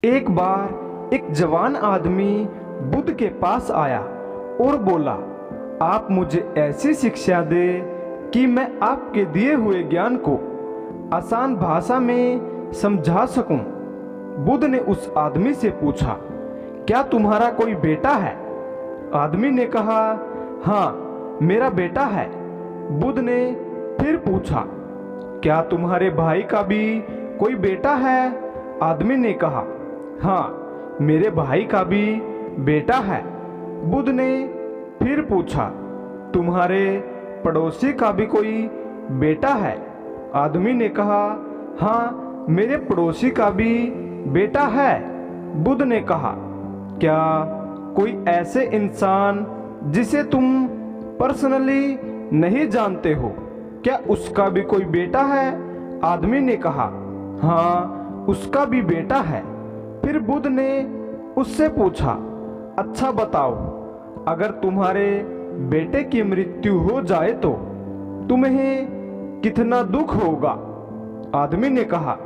एक बार एक जवान आदमी बुद्ध के पास आया और बोला, आप मुझे ऐसी शिक्षा दे कि मैं आपके दिए हुए ज्ञान को आसान भाषा में समझा सकूं। बुद्ध ने उस आदमी से पूछा, क्या तुम्हारा कोई बेटा है? आदमी ने कहा, हाँ, मेरा बेटा है। बुद्ध ने फिर पूछा, क्या तुम्हारे भाई का भी कोई बेटा है? आदमी ने कहा, हाँ, मेरे भाई का भी बेटा है। बुद्ध ने फिर पूछा, तुम्हारे पड़ोसी का भी कोई बेटा है? आदमी ने कहा, हाँ, मेरे पड़ोसी का भी बेटा है। बुद्ध ने कहा, क्या कोई ऐसे इंसान जिसे तुम पर्सनली नहीं जानते हो, क्या उसका भी कोई बेटा है? आदमी ने कहा, हाँ, उसका भी बेटा है। फिर बुद्ध ने उससे पूछा, अच्छा बताओ, अगर तुम्हारे बेटे की मृत्यु हो जाए तो तुम्हें कितना दुख होगा? आदमी ने कहा,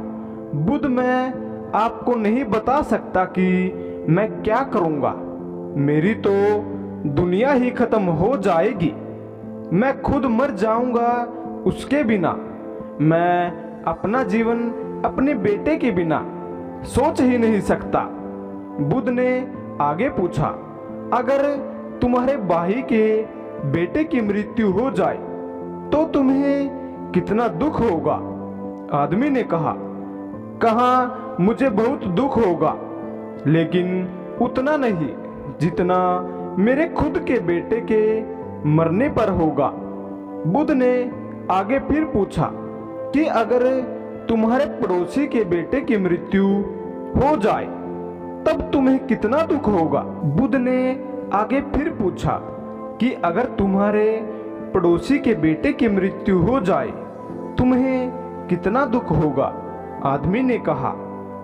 बुद्ध, मैं आपको नहीं बता सकता कि मैं क्या करूंगा। मेरी तो दुनिया ही खत्म हो जाएगी। मैं खुद मर जाऊंगा उसके बिना। मैं अपना जीवन अपने बेटे के बिना सोच ही नहीं सकता। बुद्ध ने आगे पूछा, अगर तुम्हारे भाई के बेटे की मृत्यु हो जाए तो तुम्हें कितना दुख होगा? आदमी ने कहा, कहाँ मुझे बहुत दुख होगा, लेकिन उतना नहीं जितना मेरे खुद के बेटे के मरने पर होगा। बुद्ध ने आगे फिर पूछा कि अगर तुम्हारे पड़ोसी के बेटे की मृत्यु हो जाए तब तुम्हें कितना दुख होगा? बुद्ध ने आगे फिर पूछा कि अगर तुम्हारे पड़ोसी के बेटे की मृत्यु हो जाए तुम्हें कितना दुख होगा? आदमी ने कहा,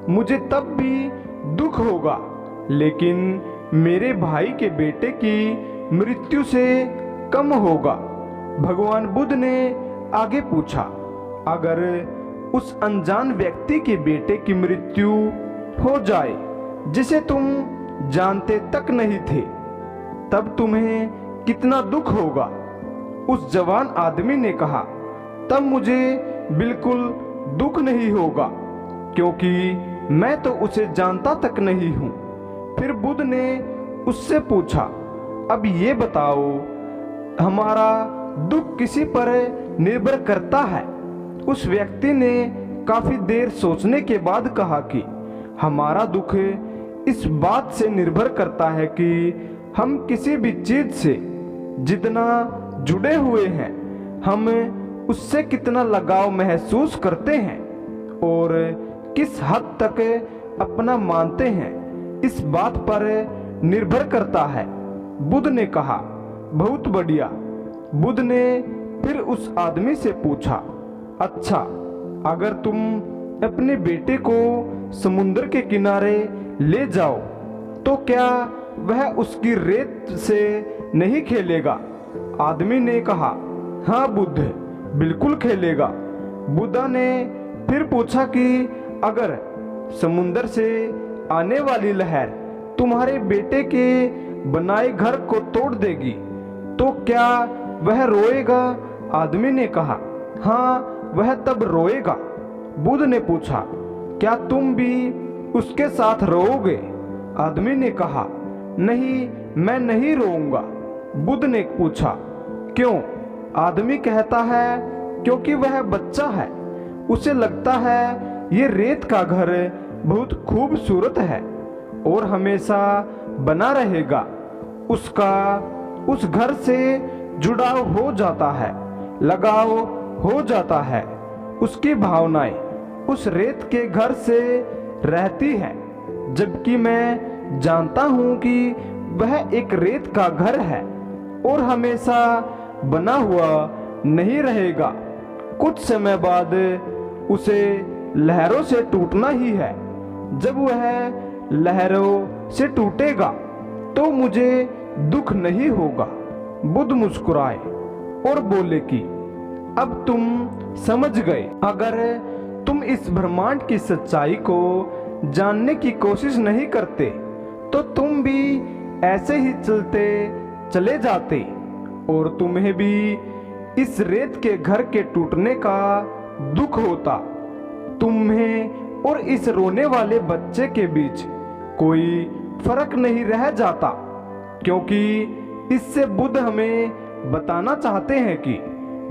मुझे तब भी दुख होगा, लेकिन मेरे भाई के बेटे की मृत्यु से कम होगा। भगवान बुद्ध ने आगे पूछा, अगर उस अनजान व्यक्ति के बेटे की मृत्यु हो जाए जिसे तुम जानते तक नहीं थे, तब तुम्हें कितना दुख होगा? उस जवान आदमी ने कहा, तब मुझे बिल्कुल दुख नहीं होगा, क्योंकि मैं तो उसे जानता तक नहीं हूं। फिर बुद्ध ने उससे पूछा, अब ये बताओ, हमारा दुख किसी पर निर्भर करता है? उस व्यक्ति ने काफी देर सोचने के बाद कहा कि हमारा दुख इस बात से निर्भर करता है कि हम किसी भी चीज से जितना जुड़े हुए हैं, हम उससे कितना लगाव महसूस करते हैं और किस हद तक अपना मानते हैं, इस बात पर निर्भर करता है। बुद्ध ने कहा, बहुत बढ़िया। बुद्ध ने फिर उस आदमी से पूछा, अच्छा, अगर तुम अपने बेटे को समुद्र के किनारे ले जाओ तो क्या वह उसकी रेत से नहीं खेलेगा? आदमी ने कहा, हाँ बुद्ध, बिल्कुल खेलेगा। बुद्ध ने फिर पूछा कि अगर समुद्र से आने वाली लहर तुम्हारे बेटे के बनाए घर को तोड़ देगी तो क्या वह रोएगा? आदमी ने कहा, हाँ, वह तब रोएगा। बुद्ध ने पूछा, क्या तुम भी उसके साथ रोओगे? आदमी ने कहा, नहीं, मैं नहीं रोऊंगा। बुद्ध ने पूछा, क्यों? आदमी कहता है, क्योंकि वह बच्चा है, उसे लगता है ये रेत का घर बहुत खूबसूरत है और हमेशा बना रहेगा। उसका उस घर से जुड़ाव हो जाता है, लगाव हो जाता है। उसकी भावनाएं उस रेत के घर से रहती है, जबकि मैं जानता हूं कि वह एक रेत का घर है और हमेशा बना हुआ नहीं रहेगा। कुछ समय बाद उसे लहरों से टूटना ही है। जब वह लहरों से टूटेगा तो मुझे दुख नहीं होगा। बुद्ध मुस्कुराए और बोले कि अब तुम समझ गए। अगर तुम इस ब्रह्मांड की सच्चाई को जानने की कोशिश नहीं करते तो तुम भी ऐसे ही चलते चले जाते और तुम्हें भी इस रेत के घर के टूटने का दुख होता। तुम्हें और इस रोने वाले बच्चे के बीच कोई फर्क नहीं रह जाता, क्योंकि इससे बुद्ध हमें बताना चाहते हैं कि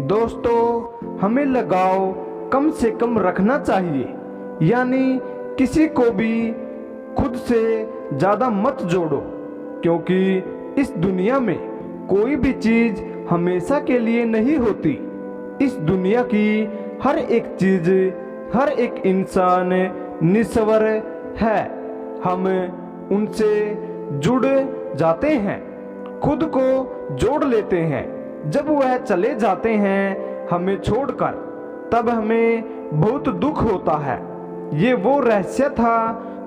दोस्तों हमें लगाव कम से कम रखना चाहिए, यानी किसी को भी खुद से ज़्यादा मत जोड़ो, क्योंकि इस दुनिया में कोई भी चीज़ हमेशा के लिए नहीं होती। इस दुनिया की हर एक चीज़, हर एक इंसान निस्वार है। हम उनसे जुड़ जाते हैं, खुद को जोड़ लेते हैं। जब वह चले जाते हैं हमें छोड़कर, तब हमें बहुत दुख होता है। ये वो रहस्य था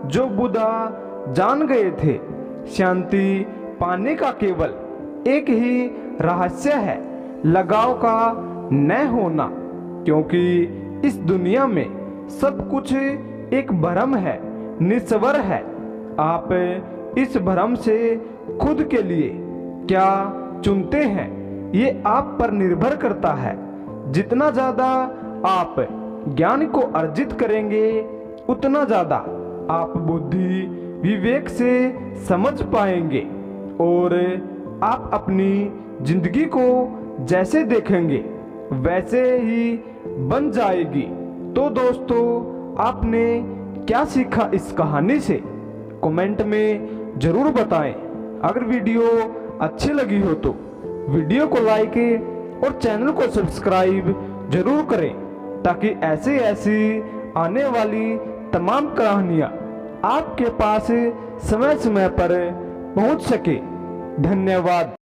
जो बुद्धा जान गए थे। शांति पाने का केवल एक ही रहस्य है, लगाव का न होना, क्योंकि इस दुनिया में सब कुछ एक भ्रम है, निस्वार है। आप इस भ्रम से खुद के लिए क्या चुनते हैं ये आप पर निर्भर करता है। जितना ज़्यादा आप ज्ञान को अर्जित करेंगे उतना ज़्यादा आप बुद्धि विवेक से समझ पाएंगे और आप अपनी जिंदगी को जैसे देखेंगे वैसे ही बन जाएगी। तो दोस्तों आपने क्या सीखा इस कहानी से कमेंट में ज़रूर बताएं। अगर वीडियो अच्छी लगी हो तो वीडियो को लाइक और चैनल को सब्सक्राइब जरूर करें, ताकि ऐसी आने वाली तमाम कहानियाँ आपके पास समय समय पर पहुँच सके। धन्यवाद।